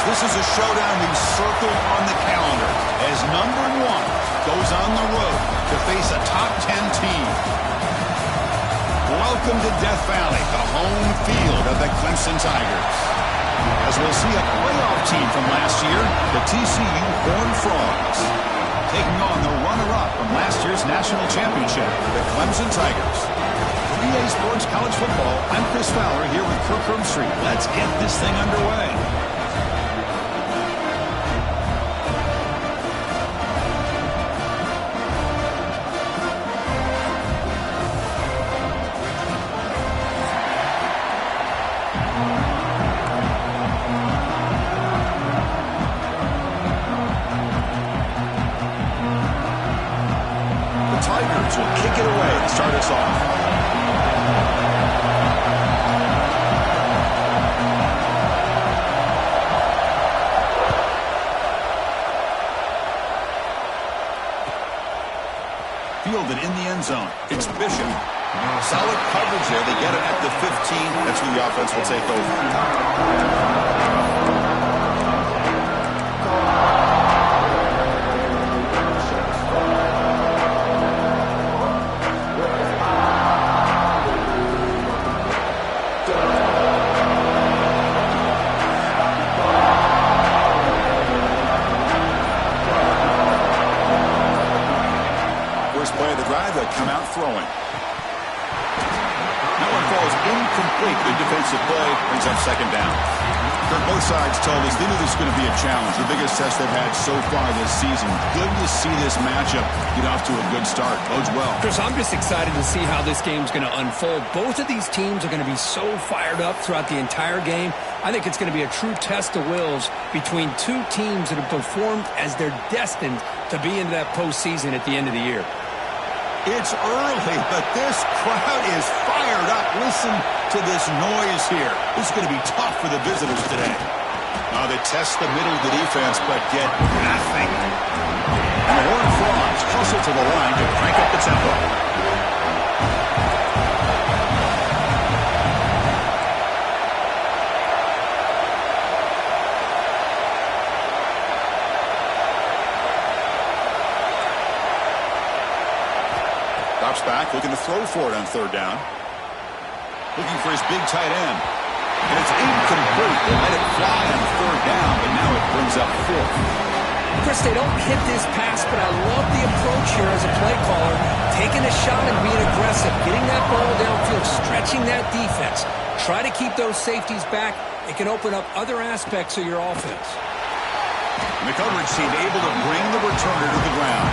This is a showdown we've circled on the calendar as number 1 goes on the road to face a top 10 team. Welcome to Death Valley, the home field of the Clemson Tigers. As we'll see a playoff team from last year, the TCU Horned Frogs, taking on the runner-up from last year's national championship, the Clemson Tigers. For EA Sports College Football, I'm Chris Fowler here with Kirk Herbstreit. Let's get this thing underway. Tigers will kick it away to start us off. Fielded in the end zone. It's Bishop. Solid coverage there. They get it at the 15. That's where the offense will take over. Come out throwing. That one falls incomplete. Good defensive play. Brings up second down. Both sides told us they knew this was going to be a challenge. The biggest test they've had so far this season. Good to see this matchup get off to a good start. Bodes well. Chris, I'm just excited to see how this game's going to unfold. Both of these teams are going to be so fired up throughout the entire game. I think it's going to be a true test of wills between two teams that have performed as they're destined to be into that postseason at the end of the year. It's early, but this crowd is fired up. Listen to this noise here. This is going to be tough for the visitors today. They test the middle of the defense, but get nothing. And the Horned Frogs hustle to the line to crank up the tempo. Back, looking to throw for it on third down. Looking for his big tight end. And it's incomplete. They let it fly on third down, but now it brings up fourth. Chris, they don't hit this pass, but I love the approach here as a play caller. Taking a shot and being aggressive. Getting that ball downfield, stretching that defense. Try to keep those safeties back. It can open up other aspects of your offense. And the coverage team able to bring the returner to the ground.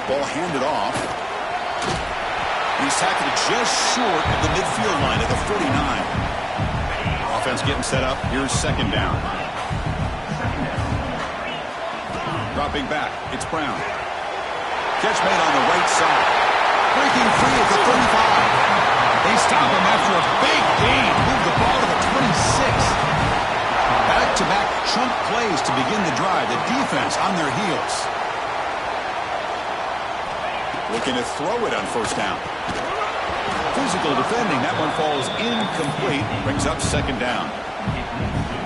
Ball handed off. He's tackled just short of the midfield line at the 49. Offense getting set up. Here's second down. Dropping back. It's Brown. Catch made on the right side. Breaking free at the 35. They stop him after a big gain. Move the ball to the 26. Back-to-back chunk plays to begin the drive. The defense on their heels. Looking to throw it on first down. Physical defending. That one falls incomplete. Brings up second down.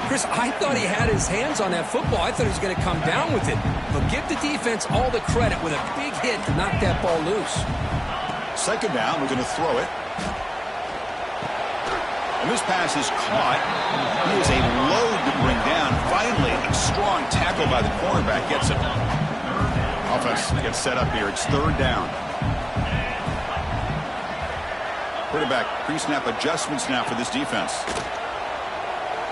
Chris, I thought he had his hands on that football. I thought he was going to come down with it. But give the defense all the credit with a big hit to knock that ball loose. Second down. We're going to throw it. And this pass is caught. He is a load to bring down. Finally, a strong tackle by the cornerback gets him. Offense gets set up here. It's third down. Quarterback pre-snap adjustments now for this defense.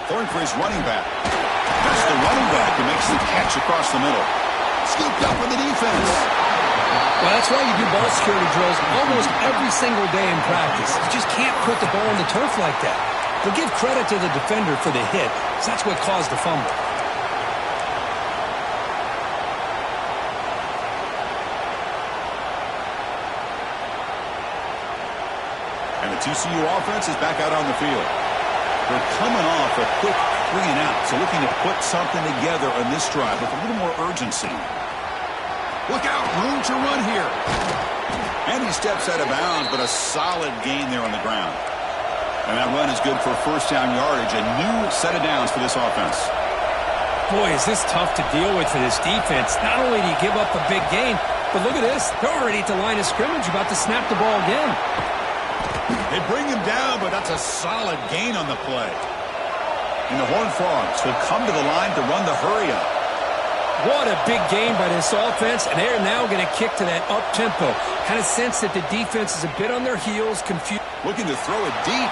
Throwing for his running back. That's the running back who makes the catch across the middle. Scooped up with the defense. Well, that's why you do ball security drills almost every single day in practice. You just can't put the ball on the turf like that. But give credit to the defender for the hit, because that's what caused the fumble. And the TCU offense is back out on the field. They're coming off a quick 3 and out, so looking to put something together on this drive with a little more urgency. Look out, room to run here. And he steps out of bounds, but a solid gain there on the ground. And that run is good for first down yardage, a new set of downs for this offense. Boy, is this tough to deal with for this defense. Not only do you give up a big gain, but look at this. They're already at the line of scrimmage, about to snap the ball again. They bring him down, but that's a solid gain on the play. And the Horned Frogs will come to the line to run the hurry-up. What a big game by this offense, and they're now going to kick to that up-tempo. Kind of sense that the defense is a bit on their heels, confused. Looking to throw it deep.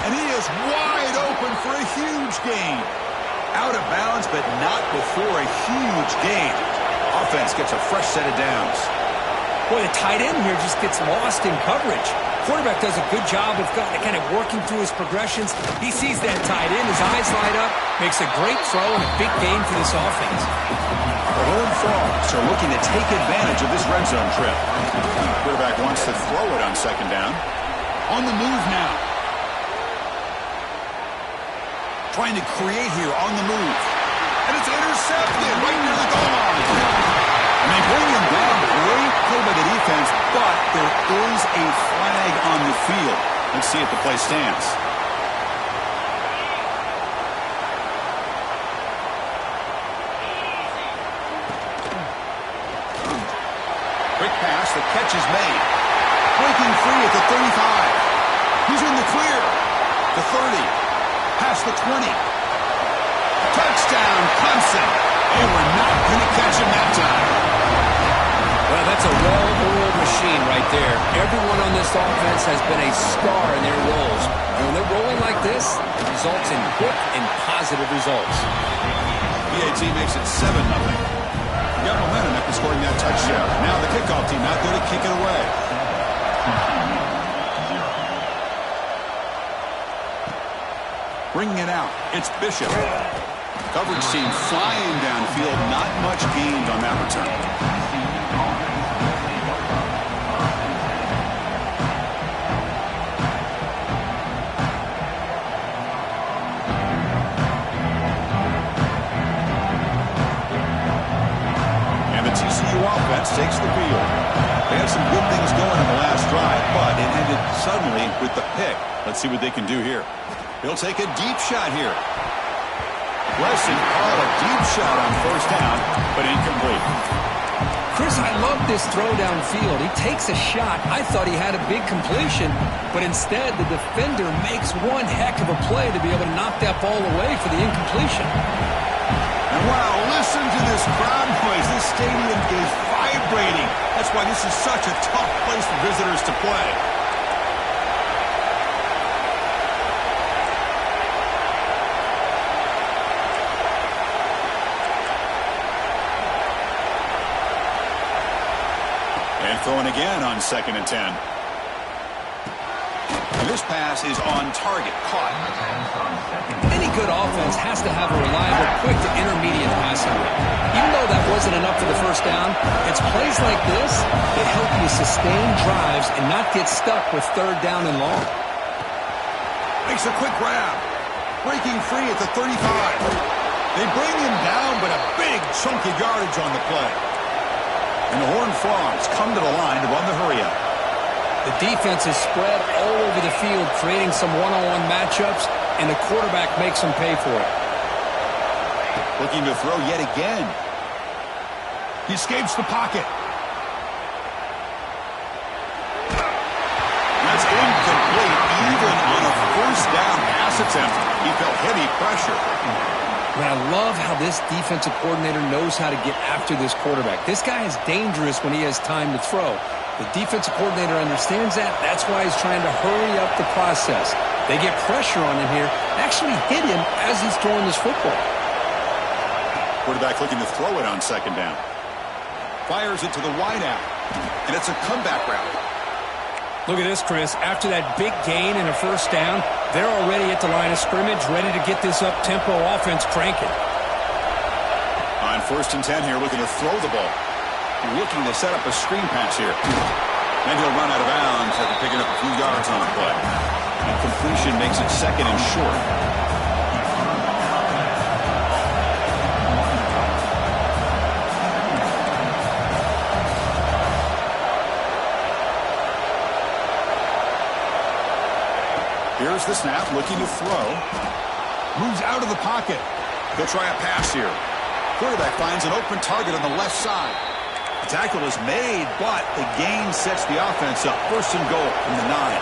And he is wide open for a huge gain. Out of bounds, but not before a huge gain. Offense gets a fresh set of downs. Boy, the tight end here just gets lost in coverage. Quarterback does a good job of kind of working through his progressions. He sees that tight end, his eyes light up, makes a great throw and a big gain for this offense. The Horned Frogs are looking to take advantage of this red zone trip. Quarterback wants to throw it on second down. On the move now. Trying to create here on the move. And it's intercepted right near the goal line. And they bring him down. Great play by the defense, but there is a flag on the field. Let's see if the play stands. Quick pass, the catch is made. Breaking free at the 35. He's in the clear. The 30. Past the 20. Touchdown, Clemson. They were not going to catch him that time. Well, that's a well-oiled machine right there. Everyone on this offense has been a star in their roles. And when they're rolling like this, it results in quick and positive results. PAT makes it 7-0. Got momentum after scoring that touchdown. Now the kickoff team out there to kick it away. Bringing it out, it's Bishop. Coverage team flying downfield, not much gained on that return. Offense takes the field. They had some good things going in the last drive, but it ended suddenly with the pick. Let's see what they can do here. They'll take a deep shot here. Wesson called a deep shot on first down, but incomplete. Chris, I love this throw downfield. He takes a shot. I thought he had a big completion, but instead the defender makes one heck of a play to be able to knock that ball away for the incompletion. And wow, listen to this crowd noise. This stadium is vibrating. That's why this is such a tough place for visitors to play. And throwing again on 2nd and 10. And this pass is on target, caught. Any good offense has to have a reliable, quick to intermediate passing rate. Even though that wasn't enough for the first down, it's plays like this that help you sustain drives and not get stuck with 3rd down and long. Makes a quick grab. Breaking free at the 35. They bring him down, but a big chunk of yardage on the play. And the Horned Frogs come to the line to run the hurry-up. The defense is spread all over the field, creating some one-on-one matchups, and the quarterback makes them pay for it. Looking to throw yet again. He escapes the pocket. That's incomplete. Even on a first down pass attempt, he felt heavy pressure. But I love how this defensive coordinator knows how to get after this quarterback. This guy is dangerous when he has time to throw. The defensive coordinator understands that. That's why he's trying to hurry up the process. They get pressure on him here, actually hit him as he's throwing this football. Quarterback looking to throw it on 2nd down. Fires it to the wideout, and it's a comeback route. Look at this, Chris. After that big gain and a first down, they're already at the line of scrimmage, ready to get this up-tempo offense cranking. On 1st and 10 here, looking to throw the ball. Looking to set up a screen pass here. Then he'll run out of bounds after picking up a few yards on the play. And completion makes it 2nd and short. Here's the snap, looking to throw. Moves out of the pocket. He'll try a pass here. Quarterback finds an open target on the left side. The tackle is made, but the gain sets the offense up. First and goal from the 9.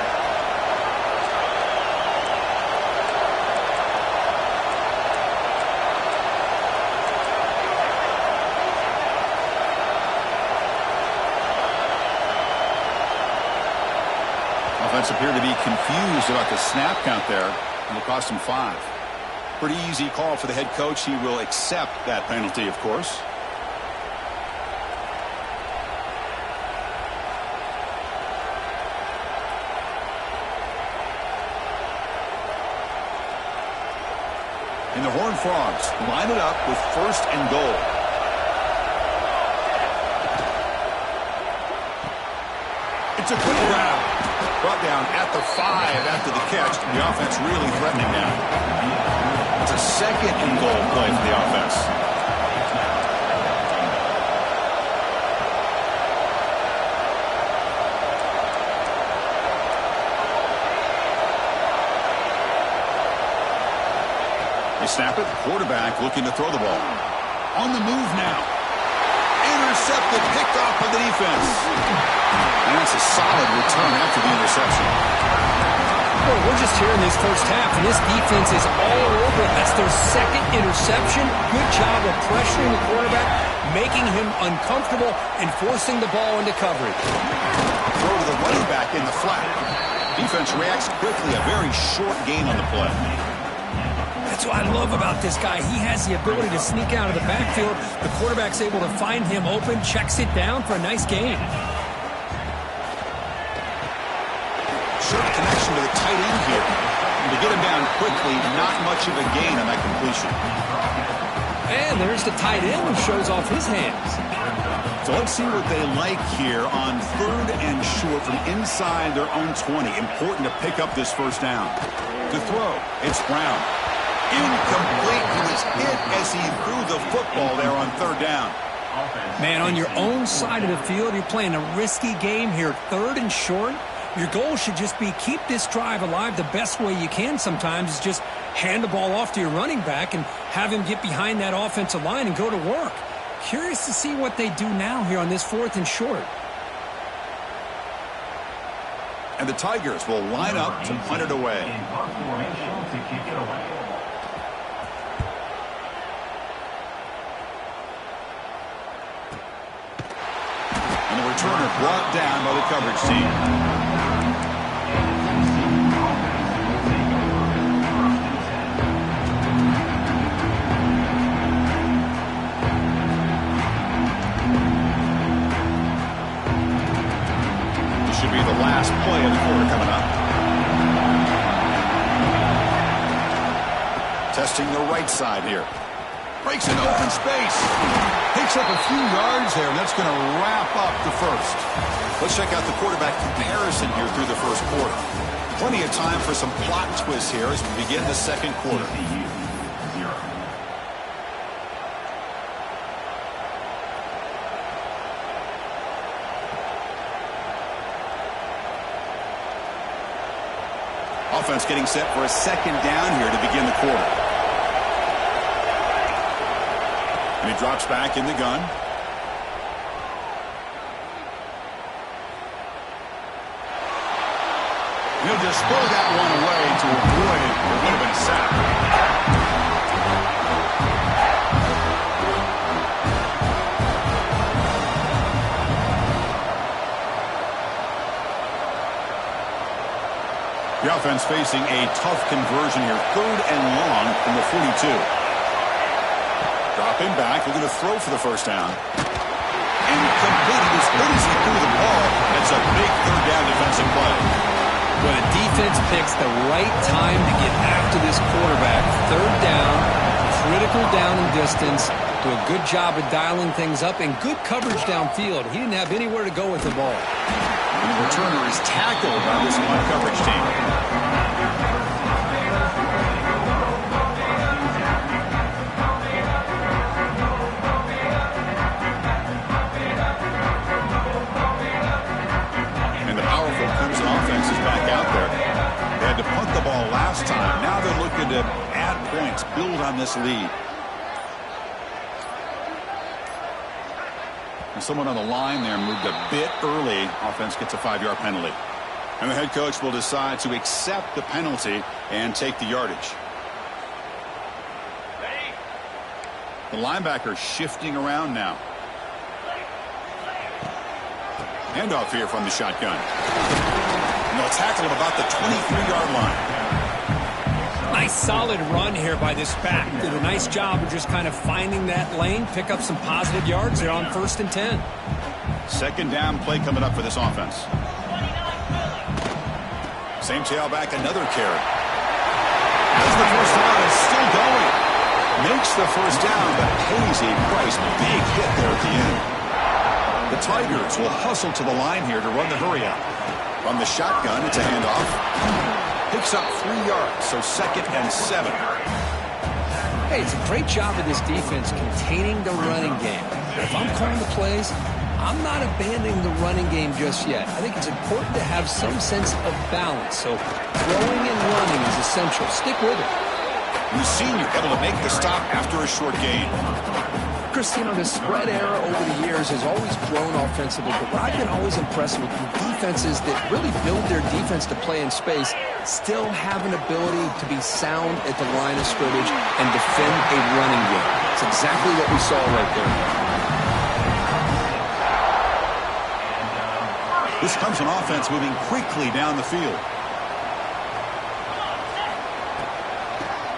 Offense appeared to be confused about the snap count there, and it cost him 5. Pretty easy call for the head coach. He will accept that penalty, of course. And the Horned Frogs line it up with first and goal. It's a quick round. Brought down at the 5 after the catch. The offense really threatening now. It's a second and goal play for the offense. They snap it. Quarterback looking to throw the ball. On the move now. Intercepted, picked off by the defense. And that's a solid return after the interception. Well, we're just here in this first half, and this defense is all over it. That's their second interception. Good job of pressuring the quarterback, making him uncomfortable, and forcing the ball into coverage. Throw to the running back in the flat. Defense reacts quickly. A very short gain on the play. That's what I love about this guy. He has the ability to sneak out of the backfield. The quarterback's able to find him open, checks it down for a nice gain. Short connection to the tight end here. And to get him down quickly, not much of a gain on that completion. And there's the tight end who shows off his hands. So let's see what they like here on third and short from inside their own 20. Important to pick up this first down. To throw, it's Brown. Incomplete. He was hit as he threw the football there on third down. Man, on your own side of the field, you're playing a risky game here. Third and short. Your goal should just be keep this drive alive the best way you can sometimes is just hand the ball off to your running back and have him get behind that offensive line and go to work. Curious to see what they do now here on this fourth and short. And the Tigers will line up to punt it away. And the returner brought down by the coverage team. Should be the last play of the quarter coming up. Testing the right side here. Breaks an open space. Picks up a few yards there, and that's going to wrap up the first. Let's check out the quarterback comparison here through the first quarter. Plenty of time for some plot twists here as we begin the second quarter. Offense getting set for a second down here to begin the quarter. And he drops back in the gun. He'll just throw that one away to avoid what would have been a sack. The offense facing a tough conversion here. Third and long from the 42. Dropping back, looking to throw for the first down. Incomplete. As good as he threw the ball, it's a big third down defensive play. When a defense picks the right time to get after this quarterback, third down, critical down and distance, do a good job of dialing things up, and good coverage downfield. He didn't have anywhere to go with the ball. And the returner is tackled by this punt coverage team. And the powerful Clemson offense is back out there. They had to punt the ball last on this lead. And someone on the line there moved a bit early. Offense gets a 5-yard penalty. And the head coach will decide to accept the penalty and take the yardage. The linebacker shifting around now. Handoff here from the shotgun. And they'll tackle him about the 23-yard line. Nice solid run here by this back. Did a nice job of just kind of finding that lane, pick up some positive yards there on 1st and 10. Second down play coming up for this offense. Same tailback, another carry. As the first down is still going. Makes the first down, but pays a price. Big hit there at the end. The Tigers will hustle to the line here to run the hurry out. From the shotgun, it's a handoff. Picks up 3 yards, so 2nd and 7. Hey, it's a great job of this defense containing the running game. If I'm calling the plays, I'm not abandoning the running game just yet. I think it's important to have some sense of balance. So throwing and running is essential. Stick with it. The senior able to make the stop after a short gain. Chris, you know, the spread era over the years has always grown offensively, but what I've been always impressed with defenses that really build their defense to play in space still have an ability to be sound at the line of scrimmage and defend a running game. It's exactly what we saw right there. This comes an offense moving quickly down the field.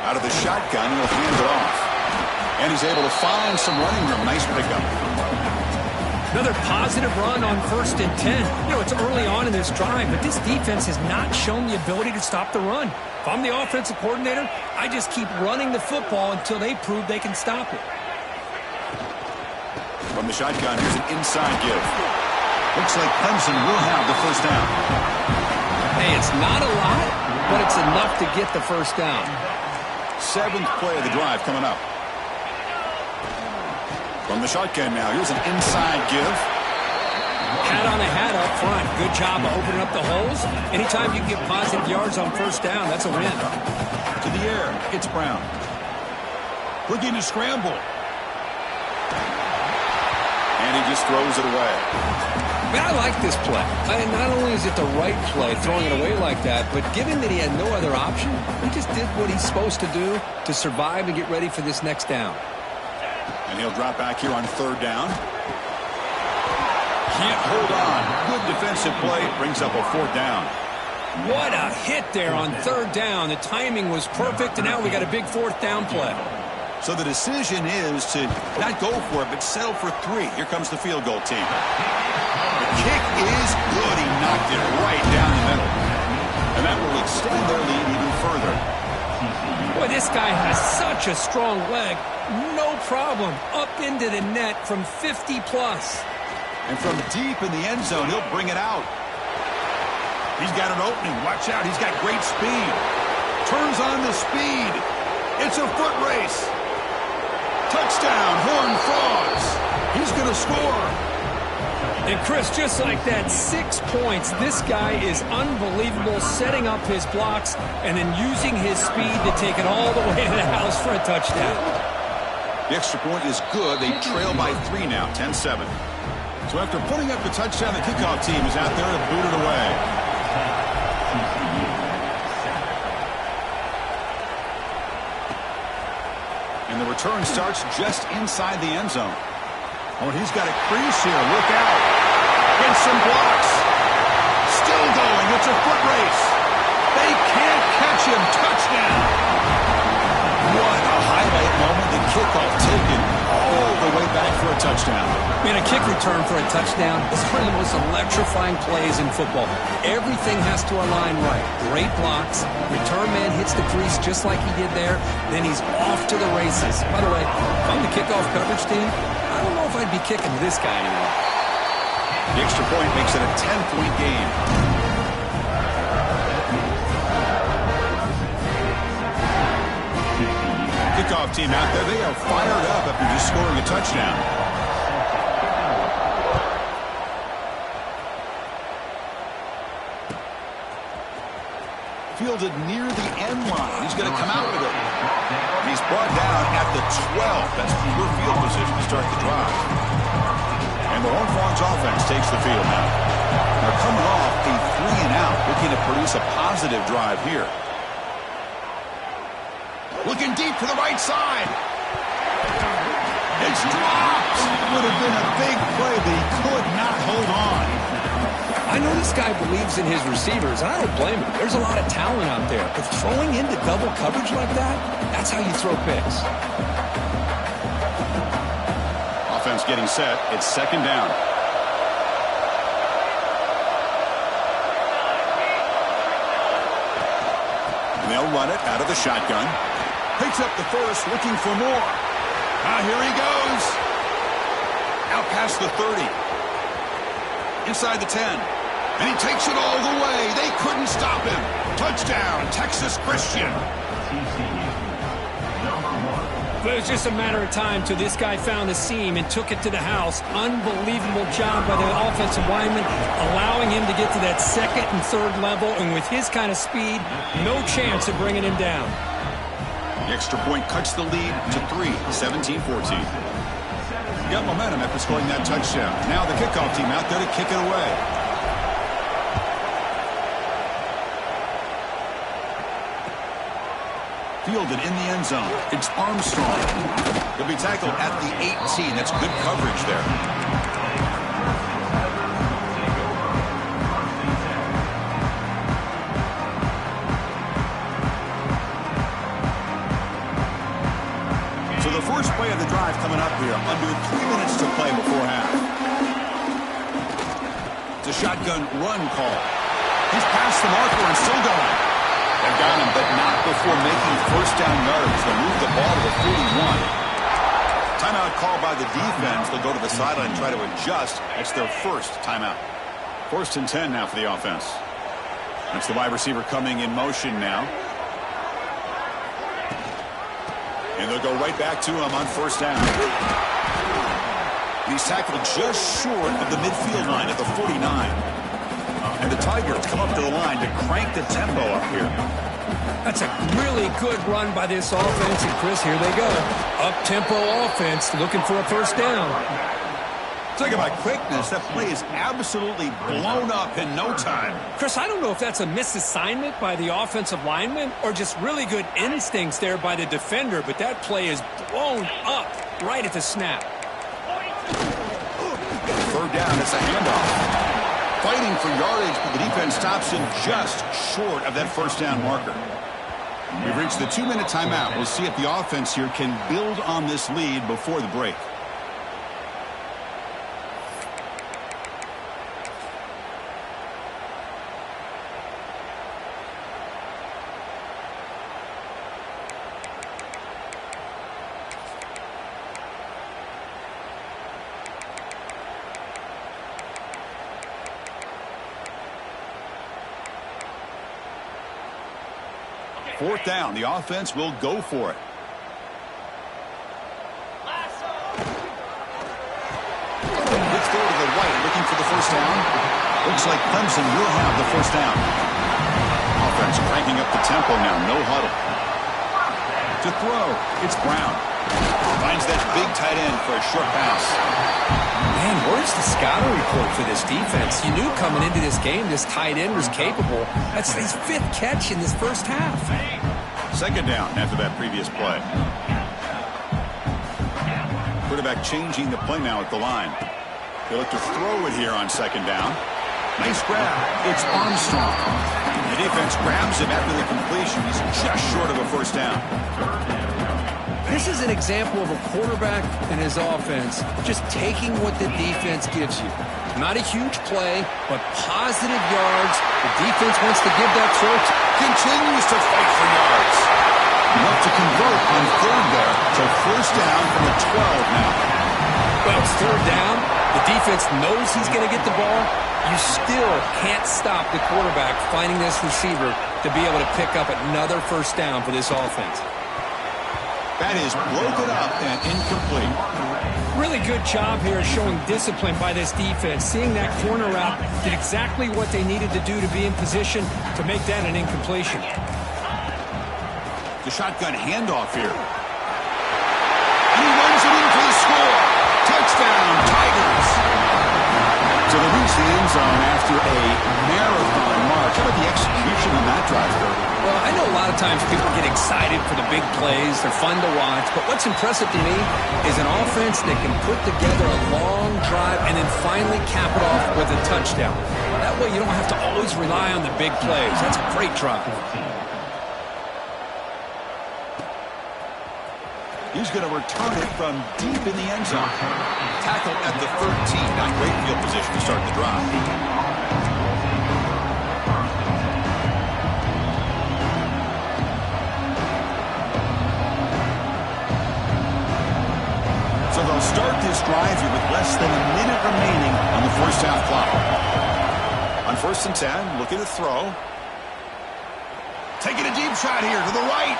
Out of the shotgun, he'll hand it off. And he's able to find some running room. Nice pickup. Another positive run on 1st and 10. You know, it's early on in this drive, but this defense has not shown the ability to stop the run. If I'm the offensive coordinator, I just keep running the football until they prove they can stop it. From the shotgun, here's an inside give. Looks like Clemson will have the first down. Hey, it's not a lot, but it's enough to get the first down. 7th play of the drive coming up. From the shotgun now, here's an inside give. Hat on a hat up front. Good job of opening up the holes. Anytime you can get positive yards on 1st down, that's a win. To the air, it's Brown. Looking to scramble. And he just throws it away. Man, I like this play. Not only is it the right play, throwing it away like that, but given that he had no other option, he just did what he's supposed to do to survive and get ready for this next down. And he'll drop back here on 3rd down. Can't hold on. Good defensive play. Brings up a 4th down. What a hit there on 3rd down. The timing was perfect, and now we got a big 4th down play. So the decision is to not go for it, but settle for 3. Here comes the field goal team. The kick is good. He knocked it right down the middle. And that will extend their lead even further. Boy, this guy has such a strong leg. No problem. Up into the net from 50-plus. And from deep in the end zone, he'll bring it out. He's got an opening. Watch out. He's got great speed. Turns on the speed. It's a foot race. Touchdown, Horned Frogs. He's going to score. And, Chris, just like that, 6 points. This guy is unbelievable, setting up his blocks and then using his speed to take it all the way to the house for a touchdown. The extra point is good. They trail by 3 now, 10-7. So after putting up the touchdown, the kickoff team is out there to boot it away. And the return starts just inside the end zone. Oh, and he's got a crease here. Look out. Gets some blocks. Still going. It's a foot race. They can't catch him. Touchdown. What a highlight moment. The kickoff taken all the way back for a touchdown. Man, a kick return for a touchdown is one of the most electrifying plays in football. Everything has to align right. Great blocks. Return man hits the crease just like he did there. Then he's off to the races. By the way, if I'm the kickoff coverage team, I don't know if I'd be kicking to this guy anymore. The extra point makes it a 10-point game. Kickoff team out there, they are fired up after just scoring a touchdown. Fielded near the end line. He's going to come out with it. He's brought down at the 12. That's poor field position to start the drive. And the Horned Frogs offense takes the field now. They're coming off a 3-and-out, looking to produce a positive drive here. Looking deep to the right side. It's dropped. Would have been a big play, but he could not hold on. I know this guy believes in his receivers, and I don't blame him. There's a lot of talent out there, but throwing into double coverage like that, that's how you throw picks. Offense getting set. It's second down. And they'll run it out of the shotgun. Picks up the first, looking for more. Here he goes. Out past the 30. Inside the 10. And he takes it all the way. They couldn't stop him. Touchdown, Texas Christian. But it was just a matter of time till this guy found the seam and took it to the house. Unbelievable job by the offensive lineman, allowing him to get to that second and third level. And with his kind of speed, no chance of bringing him down. The extra point cuts the lead to 3, 17-14. Got momentum after scoring that touchdown. Now the kickoff team out there to kick it away. Fielded in the end zone. It's Armstrong. He'll be tackled at the 18. That's good coverage there. So the first play of the drive coming up here. Under 3 minutes to play before half. It's a shotgun run call. He's past the marker and still going. They've got him, but not before making first down yards. They'll move the ball to the 41. Timeout called by the defense. They'll go to the sideline and try to adjust. It's their first timeout. 1st and 10 now for the offense. That's the wide receiver coming in motion now. And they'll go right back to him on first down. He's tackled just short of the midfield line at the 49. And the Tigers come up to the line to crank the tempo up here. That's a really good run by this offense. And, Chris, here they go. Up-tempo offense looking for a first down. Talk about quickness. That play is absolutely blown up in no time. Chris, I don't know if that's a misassignment by the offensive lineman or just really good instincts there by the defender, but that play is blown up right at the snap. Third down, it's a handoff. Fighting for yardage, but the defense stops him just short of that first down marker. We've reached the 2-minute timeout. We'll see if the offense here can build on this lead before the break. Fourth down, the offense will go for it. Let's go to the right, looking for the first down. Looks like Clemson will have the first down. Offense cranking up the tempo now, no huddle. To throw, it's Brown. Finds that big tight end for a short pass. Man, where's the scouting report for this defense? You knew coming into this game this tight end was capable. That's his 5th catch in this first half. Second down after that previous play. Quarterback changing the play now at the line. They look to throw it here on second down. Nice grab. It's Armstrong. The defense grabs him after the completion. He's just short of a first down. This is an example of a quarterback and his offense just taking what the defense gives you. Not a huge play, but positive yards. The defense wants to give that throw. Continues to fight for yards. Enough to convert on third there. So first down from the 12 now. Well, it's third down. The defense knows he's going to get the ball. You still can't stop the quarterback finding this receiver to be able to pick up another first down for this offense. That is broken up and incomplete. Really good job here showing discipline by this defense. Seeing that corner route, did exactly what they needed to do to be in position to make that an incompletion. The shotgun handoff here. And he runs it in for the score. Touchdown, Tigers. So they reach the end zone after a marathon march. How about the execution on that drive, Cody? Well, I know a lot of times people get excited for the big plays. They're fun to watch. But what's impressive to me is an offense that can put together a long drive and then finally cap it off with a touchdown. That way you don't have to always rely on the big plays. That's a great drive. He's going to return it from deep in the end zone. Tackle at the 13. Not great field position to start the drive. So they'll start this drive here with less than a minute remaining on the first half clock. On 1st and 10, looking to throw. Taking a deep shot here to the right.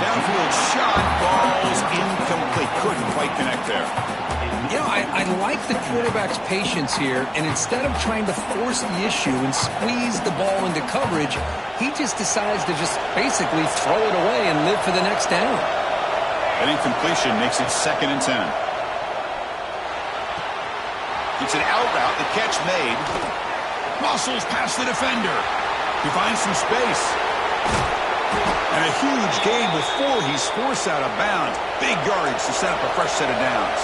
Downfield shot, ball's incomplete. Couldn't quite connect there. You know, I like the quarterback's patience here, and instead of trying to force the issue and squeeze the ball into coverage, he just decides to just basically throw it away and live for the next down. An incompletion makes it 2nd and 10. It's an out route, the catch made. Muscles past the defender. He finds some space. And a huge gain before he's forced out of bounds. Big yardage to set up a fresh set of downs.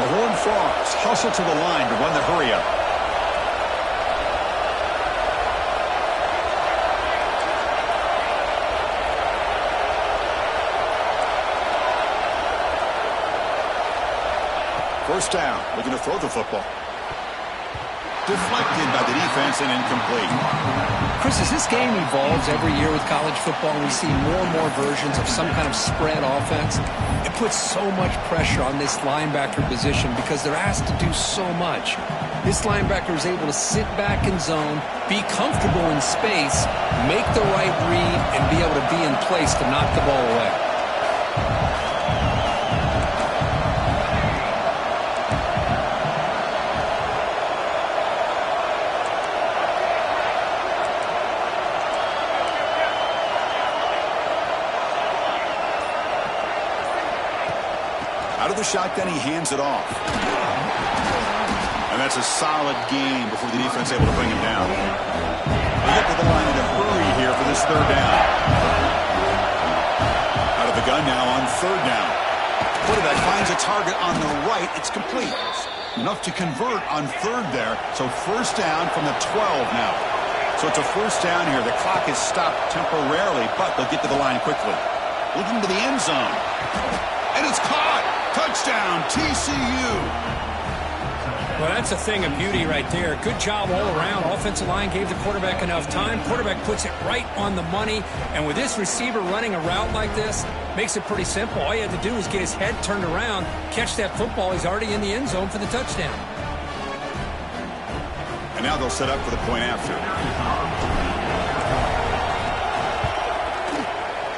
The Horned Frogs hustle to the line to run the hurry-up. First down, looking to throw the football. Deflected by the defense and incomplete. Chris, as this game evolves every year with college football, we see more and more versions of some kind of spread offense. It puts so much pressure on this linebacker position because they're asked to do so much. This linebacker is able to sit back in zone, be comfortable in space, make the right read, and be able to be in place to knock the ball away. Out of the shotgun, he hands it off. And that's a solid gain before the defense able to bring him down. They get to the line in a hurry here for this 3rd down. Out of the gun now on 3rd down. Quarterback finds a target on the right. It's complete. Enough to convert on 3rd there. So 1st down from the 12 now. So it's a 1st down here. The clock is stopped temporarily, but they'll get to the line quickly. Looking to the end zone. And it's caught. Touchdown, TCU. Well, that's a thing of beauty right there. Good job all around. Offensive line gave the quarterback enough time. Quarterback puts it right on the money. And with this receiver running a route like this, makes it pretty simple. All you had to do is get his head turned around, catch that football. He's already in the end zone for the touchdown. And now they'll set up for the point after.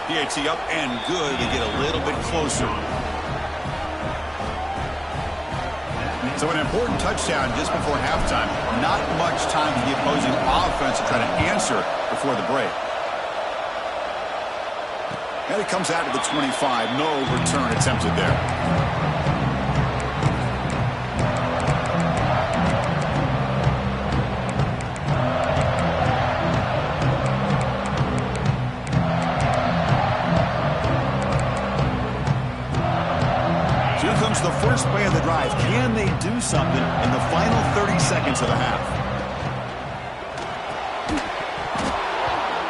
PAT up and good. They get a little bit closer. So an important touchdown just before halftime. Not much time for the opposing offense to try to answer before the break. And it comes out to the 25. No return attempted there. The first play of the drive. Can they do something in the final 30 seconds of the half?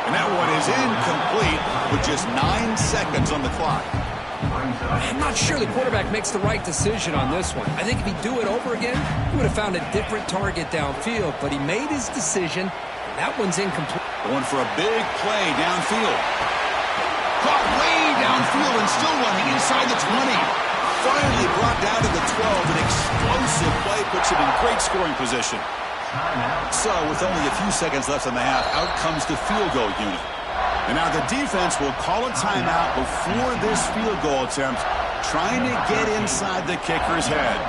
And that one is incomplete with just 9 seconds on the clock. I'm not sure the quarterback makes the right decision on this one. I think if he'd do it over again, he would have found a different target downfield, but he made his decision. That one's incomplete. Going for a big play downfield. Caught way downfield and still running inside the 20. Finally brought down to the 12. An explosive play puts him in great scoring position. So with only a few seconds left in the half, out comes the field goal unit. And now the defense will call a timeout before this field goal attempt, trying to get inside the kicker's head.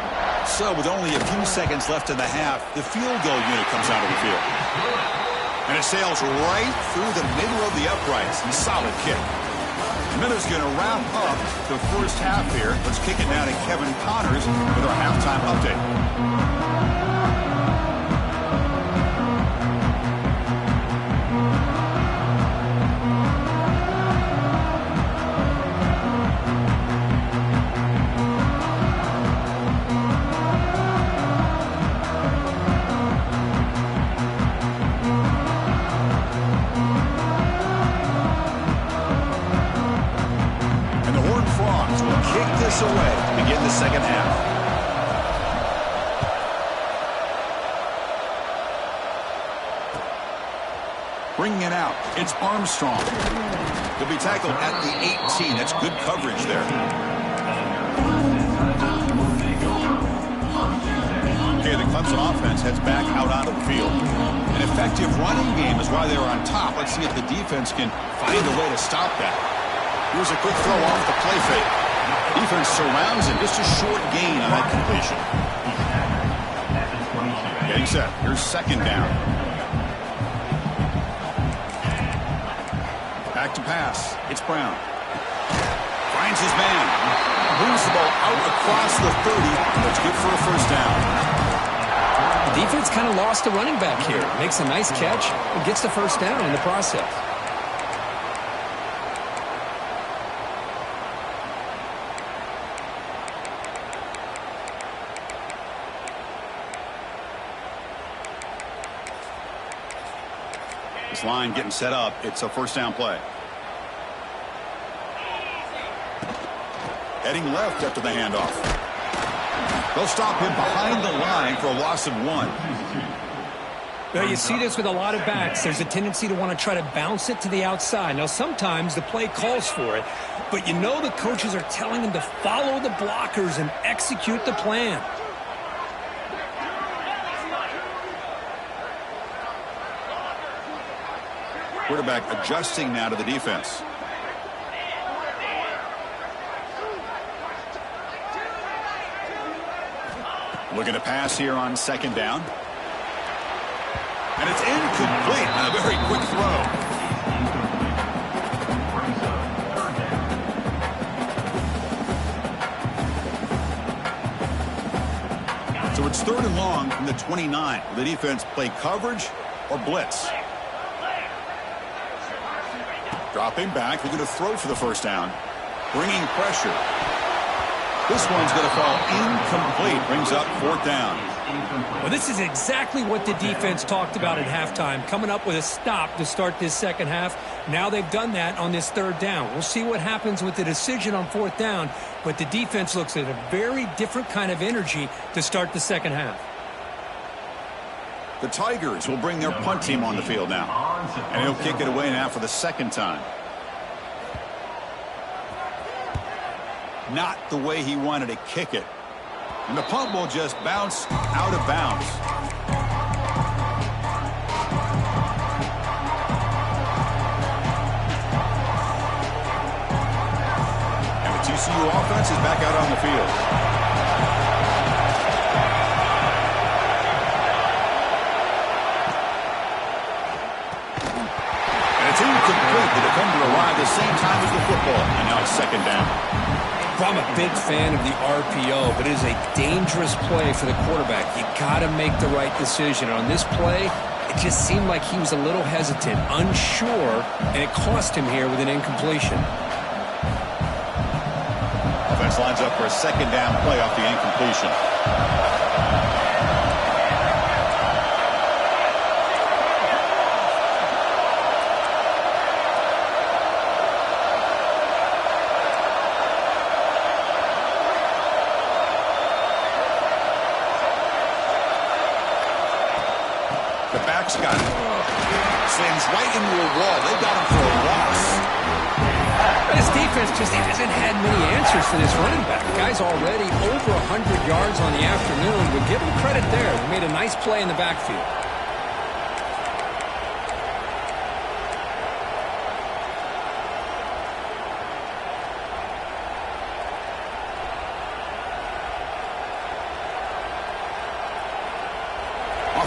So with only a few seconds left in the half, the field goal unit comes out of the field. And it sails right through the middle of the uprights. A solid kick. Miller's going to wrap up the first half here. Let's kick it now to Kevin Connors with our halftime update. Away to begin the second half. Bringing it out, it's Armstrong. He'll be tackled at the 18. That's good coverage there. Okay, the Clemson offense heads back out onto the field. An effective running game is why they were on top. Let's see if the defense can find a way to stop that. Here's a quick throw off the play fake. Defense surrounds him. Just a short gain on that completion. Getting set. Here's second down. Back to pass. It's Brown. Finds his man. Moves the ball out across the 30. That's good for a first down. The defense kind of lost a running back here. Makes a nice catch and gets the first down in the process. This line getting set up. It's a first down play. Heading left after the handoff. They'll stop him behind the line for a loss of 1. Well, you see this with a lot of backs. There's a tendency to want to try to bounce it to the outside. Now, sometimes the play calls for it, but you know the coaches are telling them to follow the blockers and execute the plan. Quarterback adjusting now to the defense. Looking to pass here on second down. And it's incomplete on a very quick throw. So it's third and long from the 29. The defense play coverage or blitz. Dropping back, looking to throw for the first down. Bringing pressure. This one's going to fall incomplete. Brings up fourth down. Well, this is exactly what the defense talked about at halftime, coming up with a stop to start this second half. Now they've done that on this third down. We'll see what happens with the decision on fourth down, but the defense looks at a very different kind of energy to start the second half. The Tigers will bring their punt team on the field now. And he'll kick it away now for the second time. Not the way he wanted to kick it. And the punt will just bounce out of bounds. And the TCU offense is back out on the field. Incomplete. The defender arrived the same time as the football. And now it's second down. I'm a big fan of the RPO, but it is a dangerous play for the quarterback. You got to make the right decision. On this play, it just seemed like he was a little hesitant, unsure, and it cost him here with an incompletion. Offense lines up for a second down play off the incompletion. The back's got it. Slams right into a wall. They got him for a loss. This defense just hasn't had many answers for this running back. The guy's already over 100 yards on the afternoon. We'll give him credit there. He made a nice play in the backfield.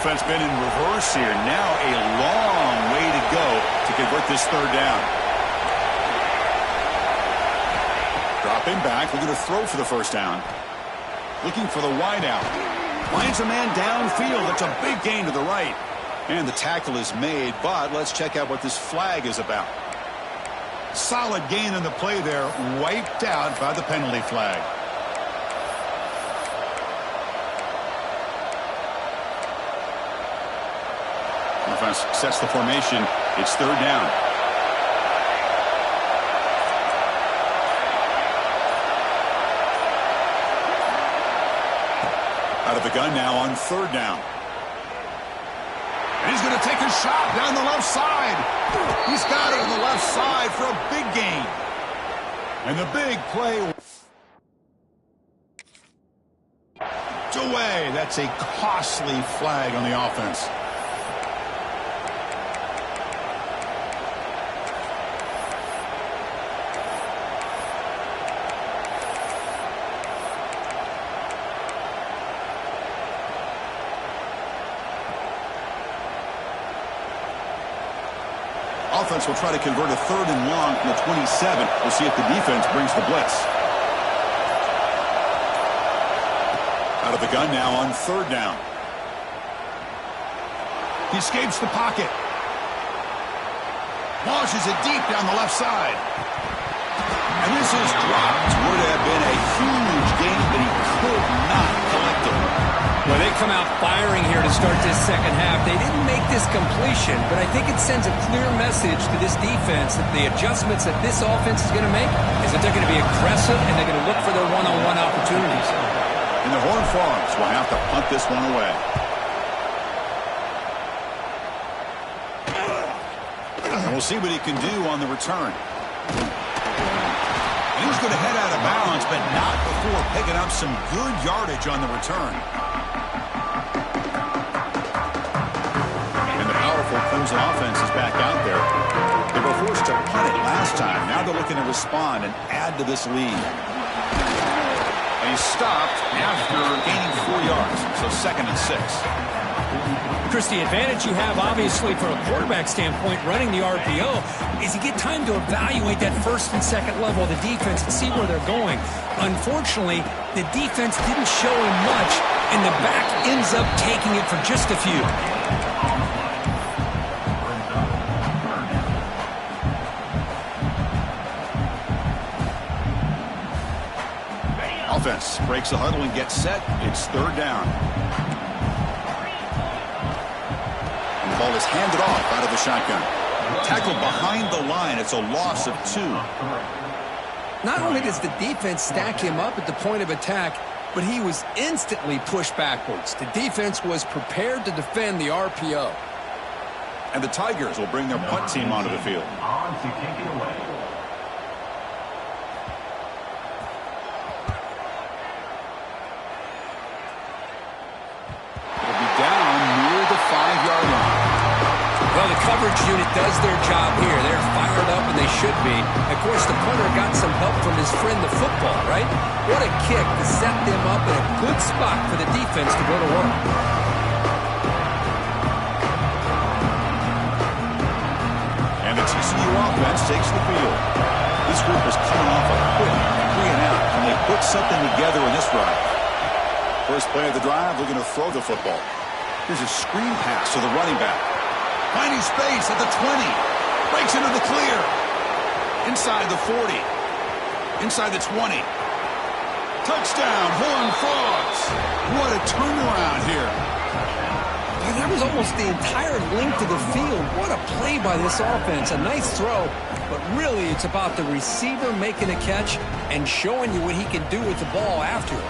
offense been in reverse here. Now a long way to go to convert this third down. Dropping back, looking to throw for the first down. Looking for the wide out. Finds a man downfield. That's a big gain to the right. And the tackle is made, but let's check out what this flag is about. Solid gain in the play there, wiped out by the penalty flag. Offense sets the formation. It's third down. Out of the gun now on third down. And he's going to take a shot down the left side. He's got it on the left side for a big gain. And the big play. It's away. That's a costly flag on the offense. Offense will try to convert a third and long from the 27. We'll see if the defense brings the blitz. Out of the gun now on third down. He escapes the pocket. Launches it deep down the left side. And this is dropped. Would have been a huge gain, but he could not collect it. Well, they come out firing here to start this second half. They didn't make this completion, but I think it sends a clear message to this defense that the adjustments that this offense is going to make is that they're going to be aggressive and they're going to look for their one-on-one opportunities. And the Horned Frogs will have to punt this one away. And we'll see what he can do on the return. And he's going to head out of bounds, but not before picking up some good yardage on the return. Clemson offense is back out there. They were forced to punt it last time. Now they're looking to respond and add to this lead. And he stopped after gaining 4 yards. So 2nd and 6. Chris, the advantage you have, obviously, from a quarterback standpoint, running the RPO, is you get time to evaluate that first and second level of the defense and see where they're going. Unfortunately, the defense didn't show him much, and the back ends up taking it for just a few. Offense breaks the huddle and gets set. It's third down. And the ball is handed off out of the shotgun. Tackled behind the line. It's a loss of 2. Not only does the defense stack him up at the point of attack, but he was instantly pushed backwards. The defense was prepared to defend the RPO. And the Tigers will bring their punt team onto the field. On to kick it away. Well, the coverage unit does their job here. They're fired up, and they should be. Of course, the punter got some help from his friend, the football, right? What a kick to set them up in a good spot for the defense to go to work. And the TCU offense takes the field. This group is coming off a quick 3-and-out. Can they put something together in this drive? First play of the drive, looking to throw the football. Here's a screen pass to the running back. Finding space at the 20. Breaks into the clear. Inside the 40. Inside the 20. Touchdown, Horned Frogs. What a turnaround here. That was almost the entire length of the field. What a play by this offense. A nice throw, but really it's about the receiver making a catch and showing you what he can do with the ball after it.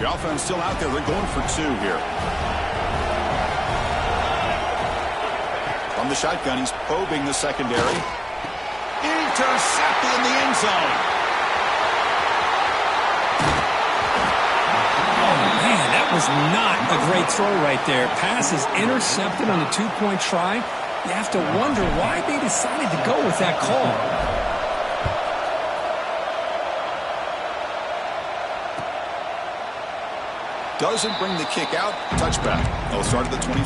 The offense still out there. They're going for 2 here. From the shotgun, he's probing the secondary. Intercepted in the end zone. Oh, man, that was not a great throw right there. Pass is intercepted on the 2-point try. You have to wonder why they decided to go with that call. Doesn't bring the kick out. Touchback. They'll start at the 25.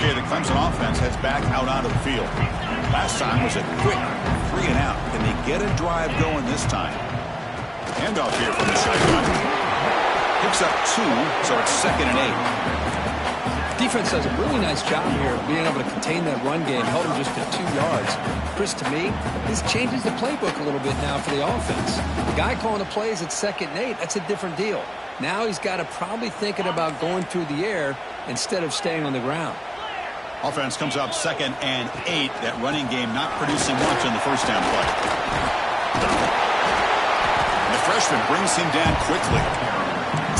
Okay, the Clemson offense heads back out onto the field. Last time was a quick 3 and out. Can they get a drive going this time? Handoff here from the shotgun. Picks up 2, so it's 2nd and 8. Defense does a really nice job here of being able to contain that run game. Held him just to 2 yards. Chris, to me, this changes the playbook a little bit now for the offense. The guy calling the plays at 2nd and 8, that's a different deal. Now he's got to probably thinking about going through the air instead of staying on the ground. Offense comes up 2nd and 8. That running game not producing much on the first down play. And the freshman brings him down quickly.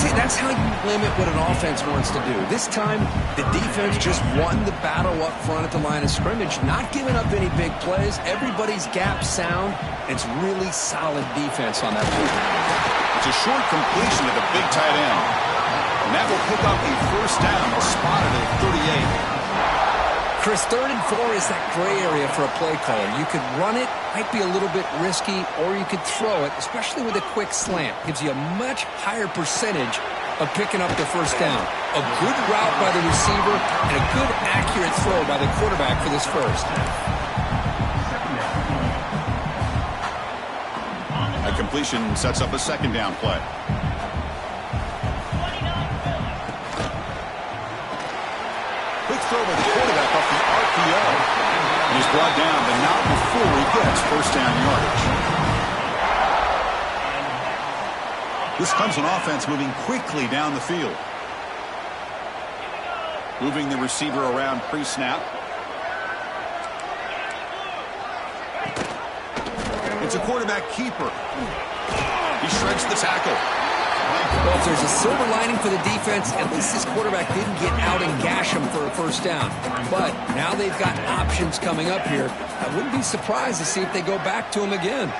See, that's how you limit what an offense wants to do. This time, the defense just won the battle up front at the line of scrimmage, not giving up any big plays. Everybody's gap sound. It's really solid defense on that play. It's a short completion to the big tight end. And that will pick up a first down. They'll spot it at 38. Chris, 3rd and 4 is that gray area for a play caller. You could run it, might be a little bit risky, or you could throw it, especially with a quick slant. Gives you a much higher percentage of picking up the first down. A good route by the receiver and a good accurate throw by the quarterback for this first. A completion sets up a 2nd down play. Quick throw by the quarterback off the RPO. And he's brought down, but not before he gets first down yardage. This Clemson offense moving quickly down the field. Moving the receiver around pre-snap. It's a quarterback keeper. He shreds the tackle. Well, if there's a silver lining for the defense, at least this quarterback didn't get out and gash him for a first down. But now they've got options coming up here. I wouldn't be surprised to see if they go back to him again.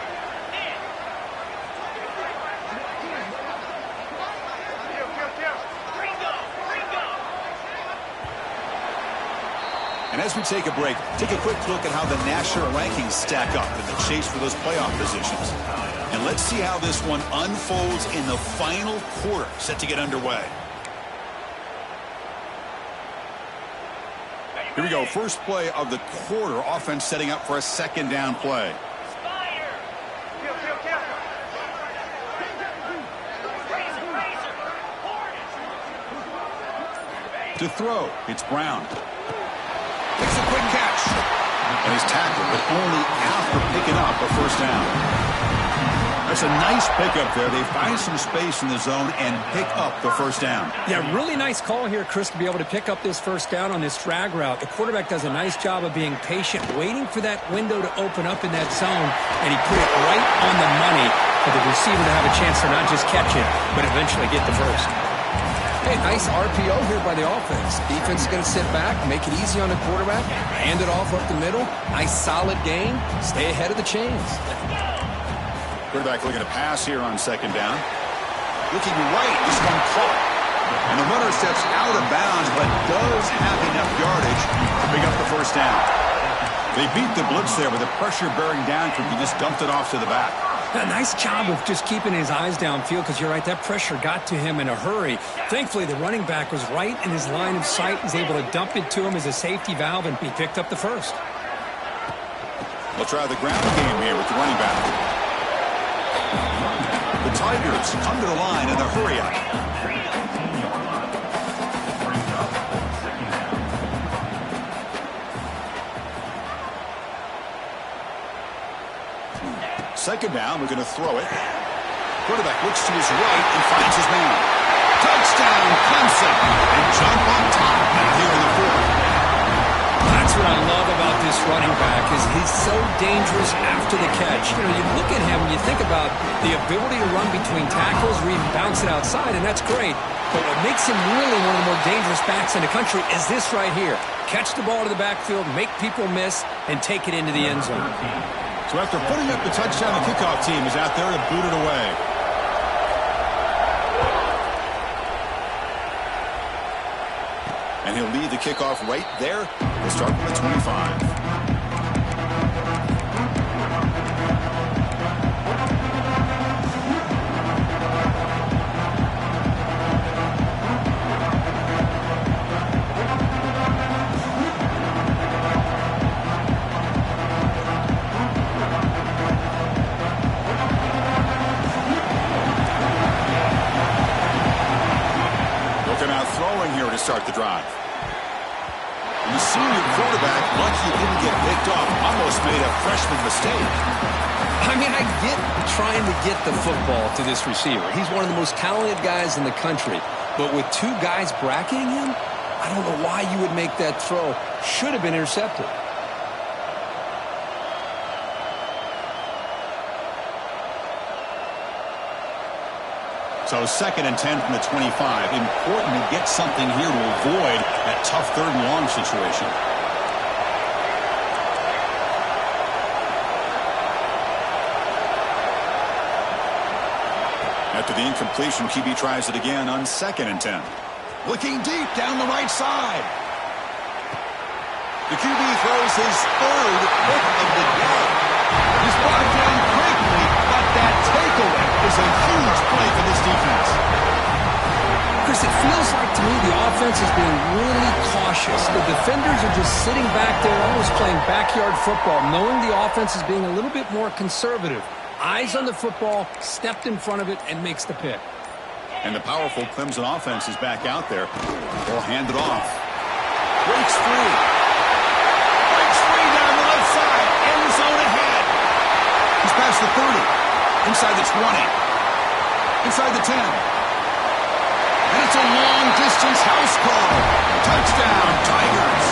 And as we take a break, take a quick look at how the national rankings stack up in the chase for those playoff positions. And let's see how this one unfolds in the final quarter, set to get underway. Here we go. First play of the quarter. Offense setting up for a 2nd down play. To throw, it's Brown. Makes a quick catch. And he's tackled, but only after picking up a first down. That's a nice pickup there. They find some space in the zone and pick up the first down. Yeah, really nice call here, Chris, to be able to pick up this first down on this drag route. The quarterback does a nice job of being patient, waiting for that window to open up in that zone, and he put it right on the money for the receiver to have a chance to not just catch it, but eventually get the first. Hey, nice RPO here by the offense. Defense is going to sit back, make it easy on the quarterback, hand it off up the middle. Nice solid game. Stay ahead of the chains. Quarterback looking to pass here on 2nd down. Looking right, this one caught. And the runner steps out of bounds, but does have enough yardage to pick up the first down. They beat the blitz there with the pressure bearing down from he just dumped it off to the back. A nice job of just keeping his eyes downfield because you're right, that pressure got to him in a hurry. Thankfully, the running back was right in his line of sight. He's able to dump it to him as a safety valve, and he picked up the first. They'll try the ground game here with the running back. The Tigers come to the line in a hurry-up. Second down, we're going to throw it. Quarterback looks to his right and finds his man. Touchdown, Clemson! And jump on top here in the fourth. That's what I love about this running back is he's so dangerous after the catch. You know, you look at him and you think about the ability to run between tackles or even bounce it outside, and that's great. But what makes him really one of the more dangerous backs in the country is this right here. Catch the ball to the backfield, make people miss, and take it into the end zone. So after putting up the touchdown, the kickoff team is out there to boot it away. And he'll lead the kickoff right there. We'll start from the 25. your quarterback, lucky he didn't get picked off, almost made a freshman mistake. I mean, I get trying to get the football to this receiver. He's one of the most talented guys in the country. But with two guys bracketing him, I don't know why you would make that throw. Should have been intercepted. So 2nd and 10 from the 25. Important to get something here to avoid that tough 3rd and long situation. After the incompletion, QB tries it again on 2nd and 10. Looking deep down the right side. The QB throws his 3rd pick of the day. He's brought down quickly, but that takeaway is a huge play for this defense. Chris, it feels like to me the offense is being really cautious. The defenders are just sitting back there almost playing backyard football, knowing the offense is being a little bit more conservative. Eyes on the football, stepped in front of it, and makes the pick. And the powerful Clemson offense is back out there. They'll hand it off. Breaks free. Breaks free down the left side. End zone ahead. He's past the 30. Inside the 20. Inside the 10. And it's a long-distance house call. Touchdown, Tigers.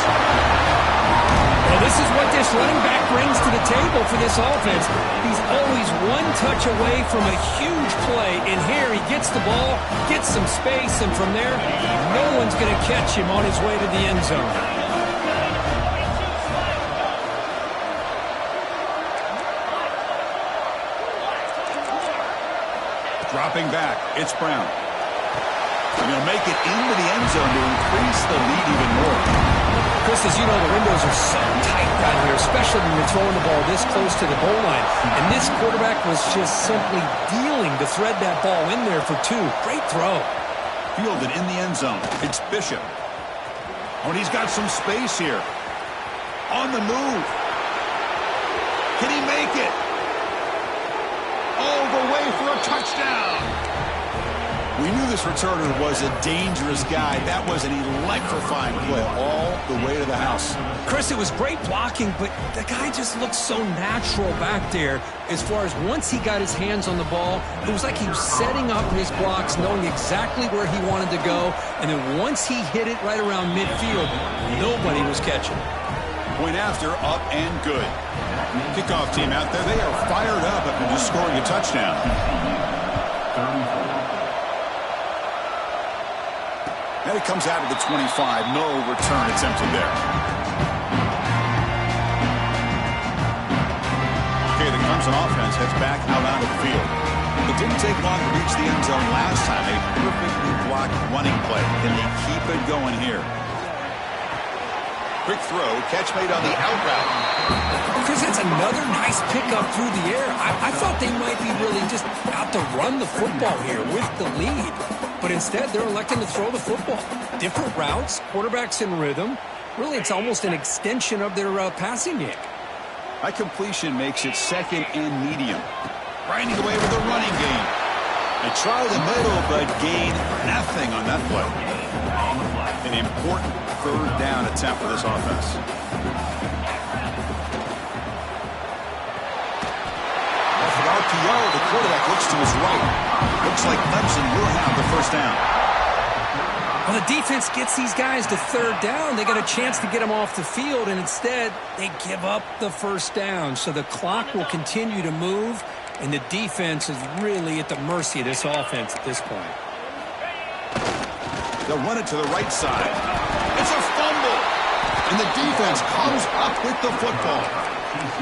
Well, this is what this running back brings to the table for this offense. He's always one touch away from a huge play. And here he gets the ball, gets some space, and from there, no one's going to catch him on his way to the end zone. Dropping back, it's Brown. They're going to make it into the end zone to increase the lead even more. Chris, as you know, the windows are so tight down here, especially when you're throwing the ball this close to the goal line. And this quarterback was just simply dealing to thread that ball in there for 2. Great throw. Fielded in the end zone. It's Bishop. Oh, and he's got some space here. On the move. Can he make it? All the way for a touchdown. We knew this returner was a dangerous guy. That was an electrifying play all the way to the house. Chris, it was great blocking, but the guy just looked so natural back there as far as once he got his hands on the ball, it was like he was setting up his blocks, knowing exactly where he wanted to go, and then once he hit it right around midfield, nobody was catching. Point after, up and good. Kickoff team out there, they are fired up after just scoring a touchdown. And it comes out of the 25. No return attempted there. Okay, the Clemson offense heads back out onto the field. It didn't take long to reach the end zone last time. A perfectly blocked running play. Can they keep it going here? Quick throw. Catch made on the out route. Chris, it's another nice pickup through the air. I thought they might be really just out to run the football here with the lead. But instead, they're electing to throw the football. Different routes, quarterbacks in rhythm. Really, it's almost an extension of their passing game. That completion makes it 2nd and medium. Grinding away with the running game. They try the middle, but gain nothing on that play. An important 3rd down attempt for this offense. Off of RPO, the quarterback looks to his right. Looks like Clemson will have the 1st down. Well, the defense gets these guys to 3rd down. They got a chance to get them off the field, and instead they give up the 1st down. So the clock will continue to move, and the defense is really at the mercy of this offense at this point. They'll run it to the right side. It's a fumble, and the defense comes up with the football.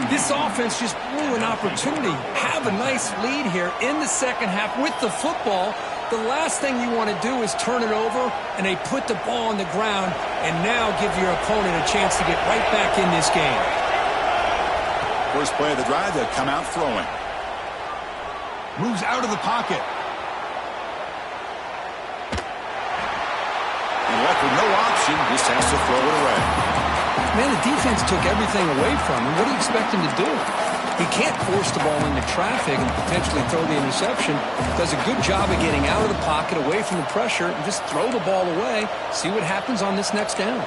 This offense just blew an opportunity. Have a nice lead here in the 2nd half with the football. The last thing you want to do is turn it over, and they put the ball on the ground and now give your opponent a chance to get right back in this game. First play of the drive, they'll come out throwing. Moves out of the pocket. And left with no option, just has to throw it away. Man, the defense took everything away from him. What do you expect him to do? He can't force the ball into traffic and potentially throw the interception. Does a good job of getting out of the pocket, away from the pressure, and just throw the ball away. See what happens on this next down.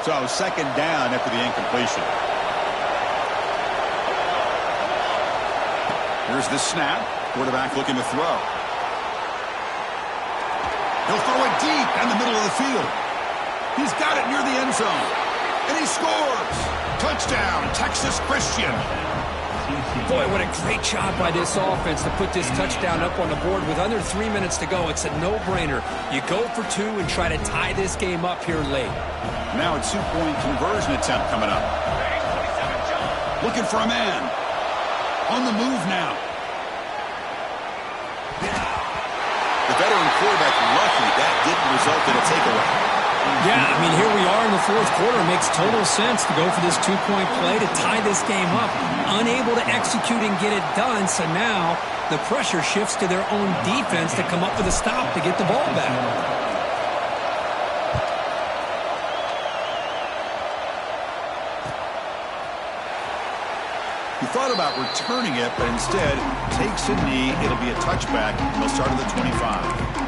So second down after the incompletion. Here's the snap. Quarterback looking to throw. He'll throw it deep in the middle of the field. He's got it near the end zone. And he scores. Touchdown, Texas Christian. Boy, what a great job by this offense to put this touchdown up on the board with under 3 minutes to go. It's a no-brainer. You go for two and try to tie this game up here late. Now a two-point conversion attempt coming up. Looking for a man. On the move now. The veteran quarterback lucky that didn't result in a takeaway. Yeah, I mean, here we are in the fourth quarter. It makes total sense to go for this two-point play to tie this game up. Unable to execute and get it done, so now the pressure shifts to their own defense to come up with a stop to get the ball back. He thought about returning it, but instead takes a knee. It'll be a touchback. He'll start at the 25.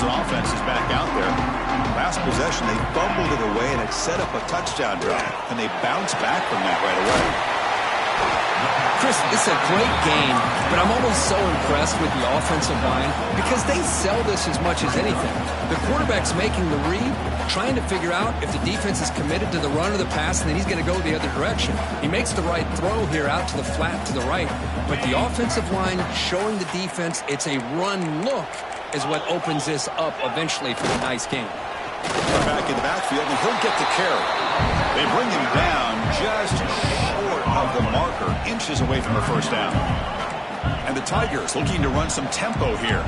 Offense is back out there. Last possession, they fumbled it away, and it set up a touchdown drive. And they bounce back from that right away. Chris, it's a great game, but I'm always so impressed with the offensive line because they sell this as much as anything. The quarterback's making the read, trying to figure out if the defense is committed to the run or the pass, and then he's going to go the other direction. He makes the right throw here out to the flat to the right, but the offensive line showing the defense it's a run look is what opens this up eventually for a nice game. Back in the backfield, and he'll get the carry. They bring him down just short of the marker, inches away from the first down. And the Tigers looking to run some tempo here.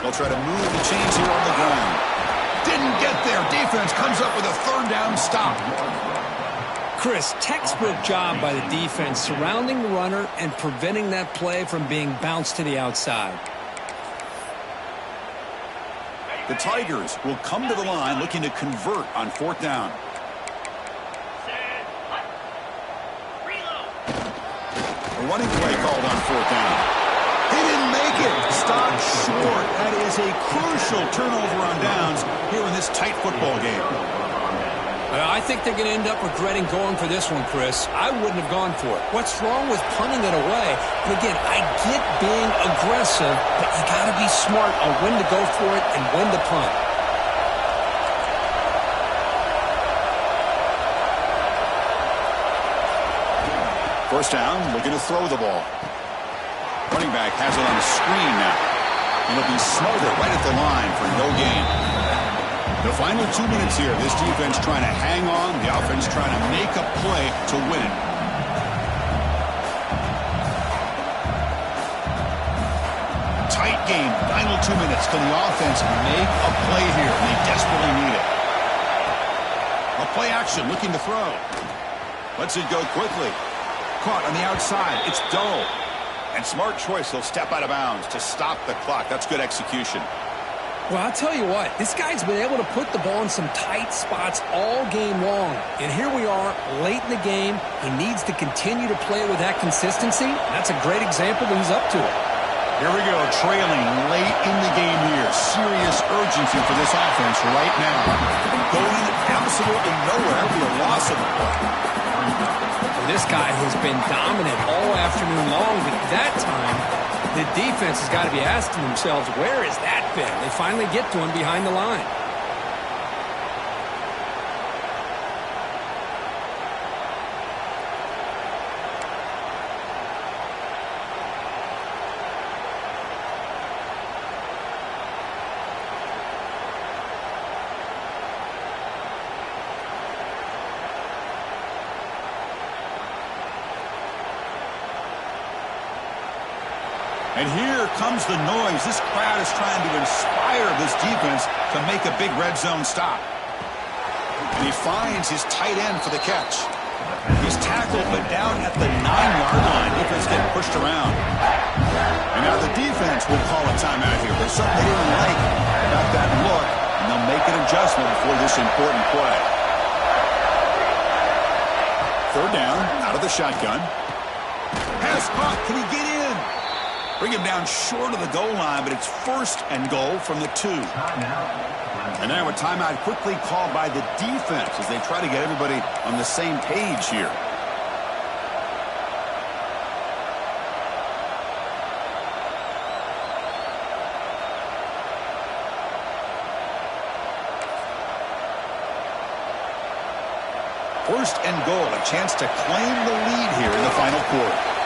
They'll try to move the chains here on the ground. Didn't get there. Defense comes up with a third down stop. Chris, textbook job by the defense surrounding the runner and preventing that play from being bounced to the outside. The Tigers will come to the line looking to convert on fourth down. A running play called on fourth down. He didn't make it. Stopped short. That is a crucial turnover on downs here in this tight football game. I think they're going to end up regretting going for this one, Chris. I wouldn't have gone for it. What's wrong with punting it away? And again, I get being aggressive, but you got to be smart on when to go for it and when to punt. First down, looking to throw the ball. Running back has it on the screen now. And he'll be smothered right at the line for no gain. The final 2 minutes here, this defense trying to hang on, the offense trying to make a play to win it. Tight game, final 2 minutes. Can the offense make a play here? They desperately need it. A play action, looking to throw. Lets it go quickly. Caught on the outside, it's Doe. And smart choice, he'll step out of bounds to stop the clock. That's good execution. Well, I'll tell you what, this guy's been able to put the ball in some tight spots all game long. And here we are, late in the game. He needs to continue to play with that consistency. That's a great example that he's up to it. Here we go, trailing late in the game here. Serious urgency for this offense right now. Going absolutely nowhere for the loss of the ball. This guy has been dominant all afternoon long, but that time, the defense has got to be asking themselves, where has that been? They finally get to him behind the line. And here comes the noise. This crowd is trying to inspire this defense to make a big red zone stop. And he finds his tight end for the catch. He's tackled, but down at the 9-yard line. Defense getting pushed around. And now the defense will call a timeout here. There's something they didn't like about that look, and they'll make an adjustment for this important play. Third down, out of the shotgun. Pass caught. Can he get in? Bring him down short of the goal line, but it's first and goal from the 2. And now a timeout quickly called by the defense as they try to get everybody on the same page here. First and goal, a chance to claim the lead here in the final quarter.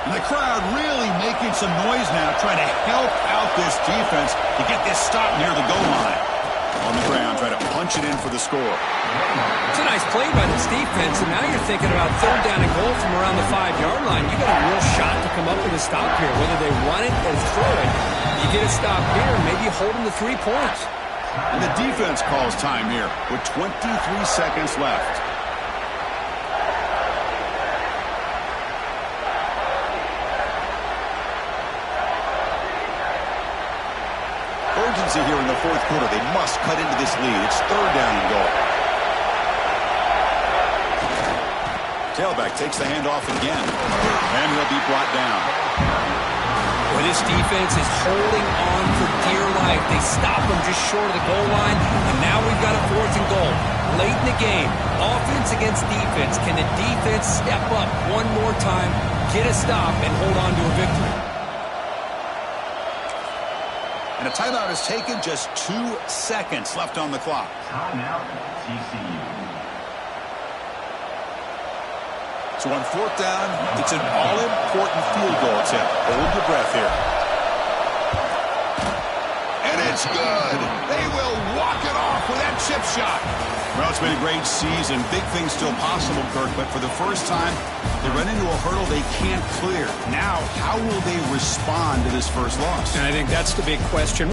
And the crowd really making some noise now, trying to help out this defense to get this stop near the goal line. On the ground, trying to punch it in for the score. It's a nice play by this defense, and now you're thinking about third down and goal from around the 5-yard line. You got a real shot to come up with a stop here, whether they run it or throw it. You get a stop here, maybe you hold them to 3 points. And the defense calls time here with 23 seconds left. Urgency here in the fourth quarter. They must cut into this lead. It's third down and goal. Tailback takes the handoff again. And he'll be brought down. Well, this defense is holding on for dear life. They stop him just short of the goal line, and now we've got a fourth and goal. Late in the game, offense against defense. Can the defense step up one more time, get a stop, and hold on to a victory? And a timeout is taken, just 2 seconds left on the clock. Timeout, TCU. So on fourth down, it's an all-important field goal attempt. Hold your breath here. And it's good. They will walk it off with that chip shot. Well, it's been a great season. Big things still possible, Kirk, but for the first time, they run into a hurdle they can't clear. Now, how will they respond to this first loss? And I think that's the big question.